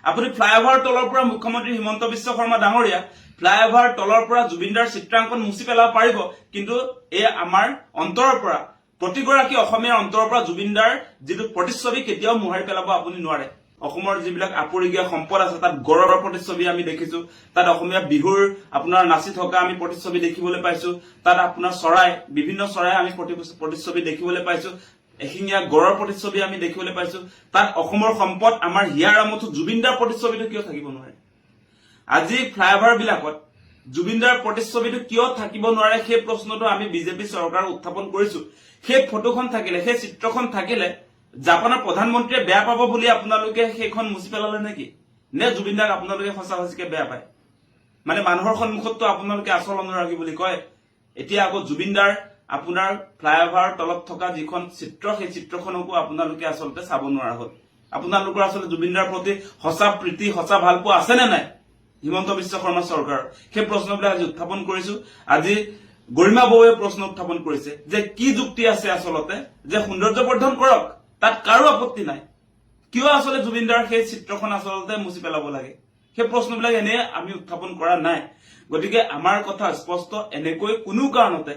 আপুনি ফ্লাইঅভাৰ তলৰ পৰা মুখ্যমন্ত্ৰী হিমন্ত বিশ্ব শৰ্মা ডাঙৰীয়া ফ্লাইঅভাৰ তলৰ পৰা জুবিনদাৰ চিত্ৰাংকন মুছি পেলাব পাৰিব, কিন্তু এই আমাৰ অন্তৰৰ পৰা প্ৰতিগৰাকী অসমীয়াৰ অন্তৰৰ পৰা জুবিনদাৰ যিটো প্ৰতিচ্ছবি কেতিয়াও মোহাৰি পেলাব আপুনি নোৱাৰে। অসমৰ যিবিলাক আপুৰুগীয়া সম্পদ আছে তাত গড়ৰ প্ৰতিচ্ছবি আমি দেখিছো, তাত অসমীয়া বিহুৰ আপোনাৰ নাচি থকা আমি প্ৰতিচ্ছবি দেখিবলৈ পাইছো, তাত আপোনাৰ চৰাই বিভিন্ন চৰাই আমি প্ৰতিচ্ছবি দেখিবলৈ পাইছো, এশিঙীয়া গড়ৰ প্ৰতিচ্ছবি আমি দেখিবলৈ পাইছো। তাত অসমৰ সম্পদ আমাৰ হিয়াৰ আমঠু জুবিনদাৰ প্ৰতিচ্ছবিটো কিয় থাকিব নোৱাৰে? আজি ফ্লাইঅভাৰ বিলাকত জুবিনদাৰ প্ৰতিচ্ছবিটো কিয় থাকিব নোৱাৰে সেই প্ৰশ্নটো আমি বিজেপি চৰকাৰক উত্থাপন কৰিছো। সেই ফটোখন থাকিলে, সেই চিত্ৰখন থাকিলে জাপানৰ প্ৰধানমন্ত্ৰীয়ে বেয়া পাব বুলি আপোনালোকে সেইখন মুছি পেলালে নেকি? নে জুবিনদাক আপোনালোকে সঁচা সঁচিকে বেয়া পায়? মানে মানুহৰ সন্মুখততো আপোনালোকে আচল অনুৰাগী বুলি কয়, এতিয়া আকৌ জুবিনদাৰ আপোনাৰ ফ্লাইঅভাৰ তলত থকা যিখন চিত্ৰ সেই চিত্ৰখনকো আপোনালোকে আচলতে চাব নোৱাৰা হ'ল। আপোনালোকৰ আচলতে জুবিনদাৰ প্ৰতি সঁচা প্ৰীতি সঁচা ভালপোৱা আছে নে নাই হিমন্ত বিশ্ব শৰ্মা চৰকাৰৰ? সেই প্ৰশ্নবিলাক আজি উত্থাপন কৰিছো। আজি গৰিমা বৌৱে প্ৰশ্ন উত্থাপন কৰিছে যে কি যুক্তি আছে আচলতে যে সৌন্দৰ্য বৰ্ধন কৰক, তাত কাৰো আপত্তি নাই, কিয় আচলতে জুবিনদাৰ সেই চিত্ৰখন আচলতে মুছি পেলাব লাগে? সেই প্ৰশ্নবিলাক এনে আমি উত্থাপন কৰা নাই। গতিকে আমাৰ কথা স্পষ্ট, এনেকৈ কোনো কাৰণতে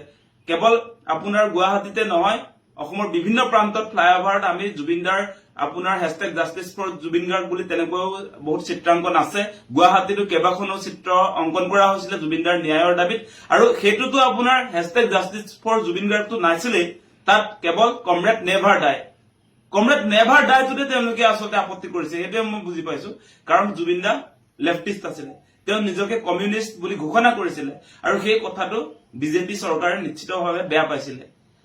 কেৱল আপোনাৰ গুৱাহাটীতে নহয় অসমৰ বিভিন্ন প্ৰান্তত ফ্লাইঅভাৰত আমি জুবিনদাৰ আপোনাৰ হেশটেগ জাষ্টিছ ফৰ জুবিন গাৰ্গ বুলি তেনেকৈও বহুত চিত্ৰাংকন আছে। গুৱাহাটীতো কেইবাখনো চিত্ৰ অংকন কৰা হৈছিলে জুবিনদাৰ ন্যায়ৰ দাবীত, আৰু সেইটোতো আপোনাৰ হেশটেগ জাষ্টিছ ফৰ জুবিন গাৰ্গটো নাছিলেই, তাত কেৱল কমৰেড নেভাৰ ডাই, কমৰেড নেভাৰ ডাইটোতে তেওঁলোকে আচলতে আপত্তি কৰিছে। সেইটোৱে মই বুজি পাইছো, কাৰণ জুবিনদা লেফটিষ্ট আছিলে, তেওঁ নিজকে কমিউনিষ্ট বুলি ঘোষণা কৰিছিলে, আৰু সেই কথাটো বিজেপি চৰকাৰে নিশ্চিতভাৱে বেয়া পাইছিলে।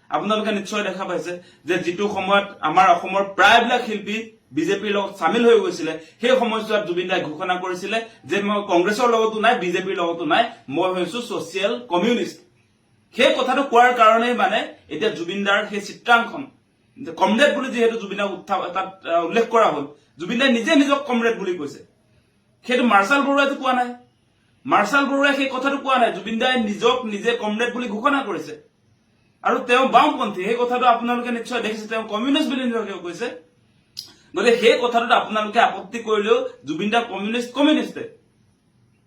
আপোনালোকে নিশ্চয় দেখা পাইছে যে যিটো সময়ত আমাৰ অসমৰ প্ৰায়বিলাক শিল্পী বিজেপিৰ লগত চামিল হৈ গৈছিলে, সেই সময়ছোৱাত জুবিনদাই ঘোষণা কৰিছিলে যে মই কংগ্ৰেছৰ লগতো নাই, বিজেপিৰ লগতো নাই, মই হৈছো ছচিয়েল কমিউনিষ্ট। সেই কথাটো কোৱাৰ কাৰণেই মানে এতিয়া জুবিনদাৰ সেই চিত্ৰাংকন কমৰেড বুলি যিহেতু জুবিনদাক তাত উল্লেখ কৰা হ'ল, জুবিনদাই নিজে নিজক কমৰেড বুলি কৈছে। সেইটো মাৰ্চাল বৰুৱাইতো কোৱা নাই, মাৰ্চাল বৰুৱাই সেই কথাটো কোৱা নাই, জুবিনদাই নিজক নিজে কমৰেড বুলি ঘোষণা কৰিছে। আৰু তেওঁ বাওঁপন্থী, সেই কথাটো আপোনালোকে নিশ্চয় দেখিছে, তেওঁ কমিউনিষ্ট বুলি নিজকে কৈছে। গতিকে সেই কথাটোত আপোনালোকে আপত্তি কৰিলেও জুবিনদা কমিউনিষ্টে,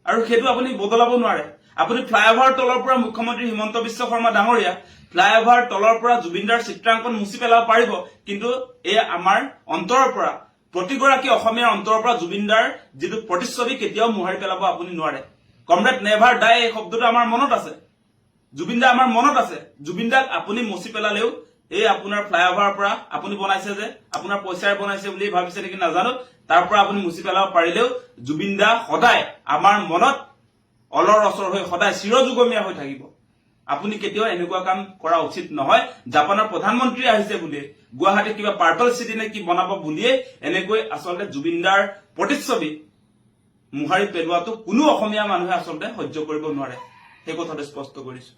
আৰু সেইটো আপুনি বদলাব নোৱাৰে। আপুনি ফ্লাইঅভাৰ তলৰ পৰা মুখ্যমন্ত্ৰী হিমন্ত বিশ্ব শৰ্মা ডাঙৰীয়া ফ্লাইঅভাৰ তলৰ পৰা জুবিনদাৰ চিত্ৰাংকন মুছি পেলাব পাৰিব, কিন্তু এই আমাৰ অন্তৰৰ পৰা প্ৰতিগৰাকী অসমীয়াৰ অন্তৰৰ পৰা জুবিনদাৰ যিটো প্ৰতিচ্ছবি কেতিয়াও মোহাৰি পেলাব আপুনি নোৱাৰে। কমৰেড নেভাৰ ডাই এই শব্দটো আমাৰ মনত আছে, জুবিনদা আমাৰ মনত আছে। জুবিনদাক আপুনি মচি পেলালেও এই আপোনাৰ ফ্লাইঅভাৰৰ পৰা আপুনি বনাইছে যে আপোনাৰ পইচাৰে বনাইছে বুলি ভাবিছে নেকি নাজানো, তাৰ পৰা আপুনি মুছি পেলাব পাৰিলেও জুবিনদা সদায় আমাৰ মনত অলৰ অচৰ হৈ সদায় চিৰযুগমীয়া হৈ থাকিব। আপুনি কেতিয়াও এনেকুৱা কাম কৰা উচিত নহয়। জাপানৰ প্ৰধানমন্ত্ৰী আহিছে বুলিয়ে, গুৱাহাটীত কিবা পাৰ্পল চিটি নে কি বনাব বুলিয়ে এনেকৈ আচলতে জুবিনদাৰ প্ৰতিচ্ছবি মোহাৰি পেলোৱাটো কোনো অসমীয়া মানুহে আচলতে সহ্য কৰিব নোৱাৰে। সেই কথাটো স্পষ্ট কৰিছো।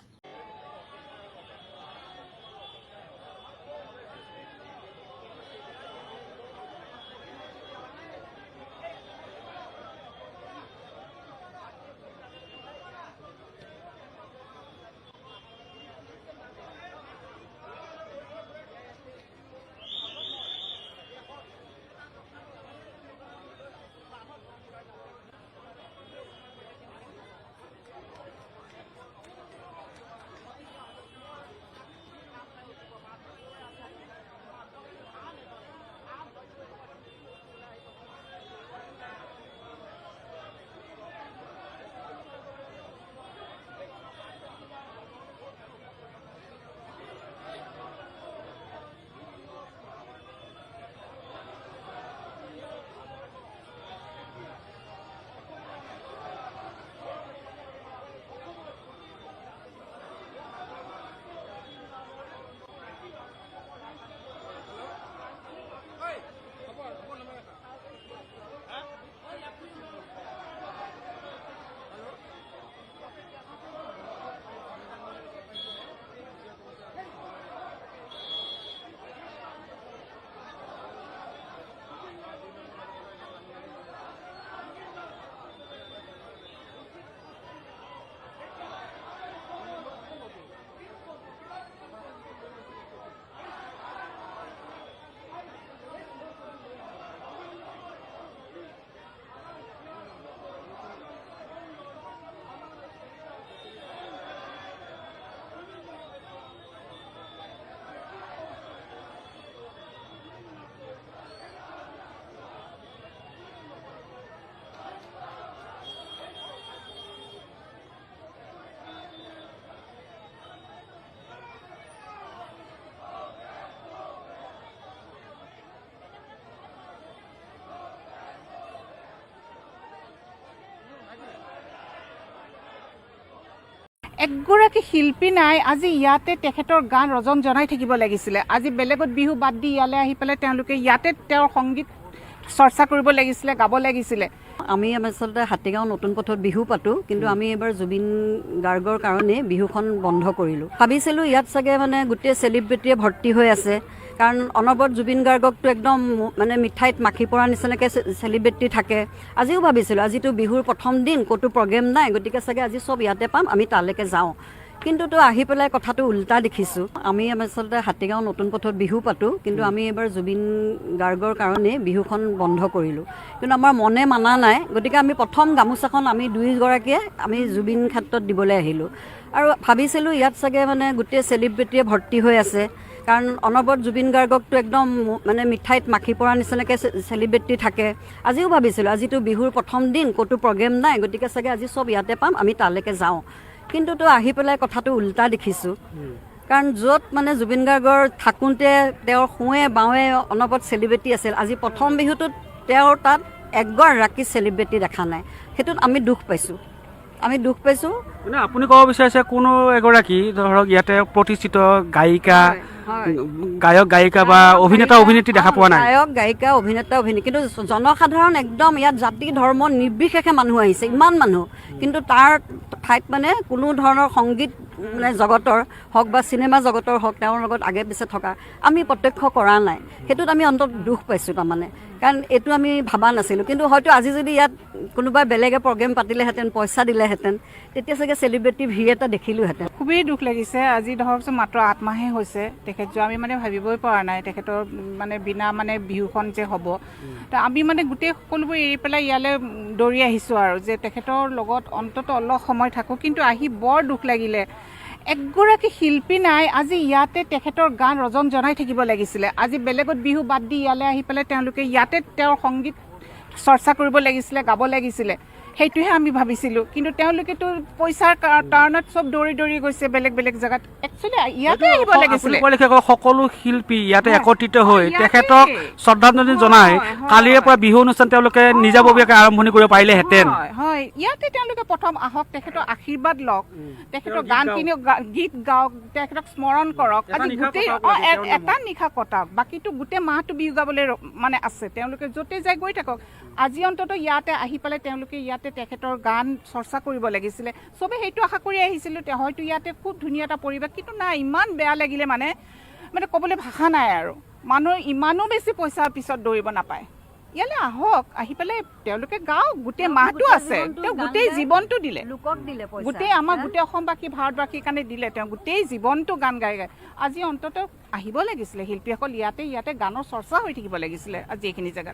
একগৰাকী শিল্পী নাই আজি ইয়াতে তেখেতৰ গান ৰজন জনাই থাকিব লাগিছিলে। আজি বেলেগত বিহু বাদ দি ইয়ালৈ আহি পেলাই তেওঁলোকে ইয়াতে তেওঁৰ সংগীত চৰ্চা কৰিব লাগিছিলে, গাব লাগিছিলে। আমি আচলতে হাতীগাঁও নতুন পথত বিহু পাতোঁ, কিন্তু আমি এবাৰ জুবিন গাৰ্গৰ কাৰণে বিহুখন বন্ধ কৰিলোঁ। ভাবিছিলোঁ ইয়াত চাগে মানে গোটেই চেলিব্ৰিটিয়ে ভৰ্তি হৈ আছে, কাৰণ অনবৰত জুবিন গাৰ্গকতো একদম মানে মিঠাইত মাখি পৰা নিচিনাকৈ চেলিব্ৰিটি থাকে। আজিও ভাবিছিলোঁ আজিতো বিহুৰ প্ৰথম দিন, ক'তো প্ৰগ্ৰেম নাই, গতিকে চাগে আজি চব ইয়াতে পাম, আমি তালৈকে যাওঁ। কিন্তু তো আহি পেলাই কথাটো উল্টা দেখিছোঁ। আমি আচলতে হাতীগাঁও নতুন পথত বিহু পাতোঁ, কিন্তু আমি এবাৰ জুবিন গাৰ্গৰ কাৰণে বিহুখন বন্ধ কৰিলোঁ। কিন্তু আমাৰ মনে মানা নাই, গতিকে আমি প্ৰথম গামোচাখন আমি দুয়োগৰাকীয়ে আমি জুবিন ক্ষেত্ৰত দিবলৈ আহিলোঁ। আৰু ভাবিছিলোঁ ইয়াত চাগে মানে গোটেই চেলিব্ৰিটিয়ে ভৰ্তি হৈ আছে, কাৰণ অনবৰত জুবিন গাৰ্গকতো একদম মানে মিঠাইত মাখি পৰা নিচিনাকৈ চেলিব্ৰিটি থাকে। আজিও ভাবিছিলোঁ আজিতো বিহুৰ প্ৰথম দিন, ক'তো প্ৰগ্ৰেম নাই, গতিকে চাগে আজি চব ইয়াতে পাম, আমি তালৈকে যাওঁ। কিন্তু তো আহি পেলাই কথাটো উল্টা দেখিছোঁ, কাৰণ য'ত মানে জুবিন গাৰ্গৰ থাকোঁতে তেওঁৰ সোঁৱে বাওঁৱে অনবৰত চেলিব্ৰিটি আছিল, আজি প্ৰথম বিহুটোত তেওঁৰ তাত এগৰাকী চেলিব্ৰিটি দেখা নাই। সেইটোত আমি দুখ পাইছোঁ। মানে আপুনি ক'ব বিচাৰিছে কোনো এগৰাকী ধৰক ইয়াতে প্ৰতিষ্ঠিত গায়িকা, গায়ক গায়িকা বা অভিনেতা অভিনেত্ৰী দেখা পোৱা নাই? গায়ক গায়িকা, অভিনেতা অভিনেত্ৰী, কিন্তু জনসাধাৰণ একদম ইয়াত জাতি ধৰ্ম নিৰ্বিশেষে মানুহ আহিছে, ইমান মানুহ, কিন্তু তাৰ ঠাইত মানে কোনো ধৰণৰ সংগীত মানে জগতৰ হওক বা চিনেমা জগতৰ হওক তেওঁৰ লগত আগে পিছে থকা আমি প্ৰত্যক্ষ কৰা নাই। সেইটোত আমি অন্তত দুখ পাইছোঁ তাৰমানে, কাৰণ এইটো আমি ভবা নাছিলোঁ। কিন্তু হয়তো আজি যদি ইয়াত কোনোবাই বেলেগে প্ৰগ্ৰেম পাতিলেহেঁতেন, পইচা দিলেহেঁতেন, তেতিয়া চাগে চেলিব্ৰিটি ভিৰ এটা দেখিলোহেঁতেন। খুবেই দুখ লাগিছে। আজি ধৰকচোন মাত্ৰ 8 মাহে হৈছে তেখেত যোৱা, আমি মানে ভাবিবই পৰা নাই তেখেতৰ মানে বিনা মানে বিহুখন যে হ'ব। তো আমি মানে গোটেই সকলোবোৰ এৰি পেলাই ইয়ালৈ দৌৰি আহিছোঁ আৰু যে তেখেতৰ লগত অন্তত অলপ সময় থাকোঁ। কিন্তু আহি বৰ দুখ লাগিলে, একগৰাকী শিল্পী নাই আজি ইয়াতে তেখেতৰ গান ৰজন জনাই থাকিব লাগিছিলে। আজি বেলেগত বিহু বাদ দি ইয়ালৈ আহি পেলাই তেওঁলোকে ইয়াতে তেওঁৰ সংগীত চৰ্চা কৰিব লাগিছিলে, গাব লাগিছিলে। সেইটোহে আমি ভাবিছিলোঁ, কিন্তু তেওঁলোকেতো পইচাৰ কাৰণত চব দৌৰি দৌৰি গৈছে বেলেগ বেলেগ জেগাত। একচুৱেলি ইয়াতে আহিব লাগিছিলে। সকলো শিল্পী ইয়াতে একত্ৰিত হৈ তেখেতক শ্ৰদ্ধাঞ্জলি জনাই কালিৰে পৰা বিহু অনুষ্ঠান তেওঁলোকে নিজাববীয়াকৈ আৰম্ভণি কৰিব পাৰিলেহেঁতেন। হয়, ইয়াতে তেওঁলোকে প্ৰথম আহক, তেখেতৰ আশীৰ্বাদ লওক, তেখেতৰ গান খিনি গীত গাওক, তেখেতক স্মৰণ কৰক। আজি গোটেই এটা নিশা কটাওক, বাকীটো গোটেই মাহটো বিহু গাবলৈ মানে আছে। তেওঁলোকে য'তে যায় গৈ থাকক। আজি অন্তত ইয়াতে আহি পেলাই তেওঁলোকে ইয়াতে তেখেতৰ গান চৰ্চা কৰিব লাগিছিলে। চবে সেইটো আশা কৰি আহিছিলোঁ, হয়তো ইয়াতে খুব ধুনীয়া এটা পৰিৱেশ, কিন্তু নাই, ইমান বেয়া লাগিলে মানে ক'বলৈ ভাষা নাই আৰু। মানুহ ইমানো বেছি পইচাৰ পিছত দৌৰিব নাপায়। ইয়ালৈ আহক, আহি পেলাই তেওঁলোকে গাওক, গোটেই মাহটো আছে, তেওঁ গোটেই জীৱনটো দিলে, গোটেই আমাৰ গোটেই অসমবাসী ভাৰতবাসীৰ কাৰণে দিলে, তেওঁ গোটেই জীৱনটো গান গাই গাই। আজি অন্তত আহিব লাগিছিলে শিল্পীসকল, ইয়াতে গানৰ চৰ্চা হৈ থাকিব লাগিছিলে আজি এইখিনি জেগাত।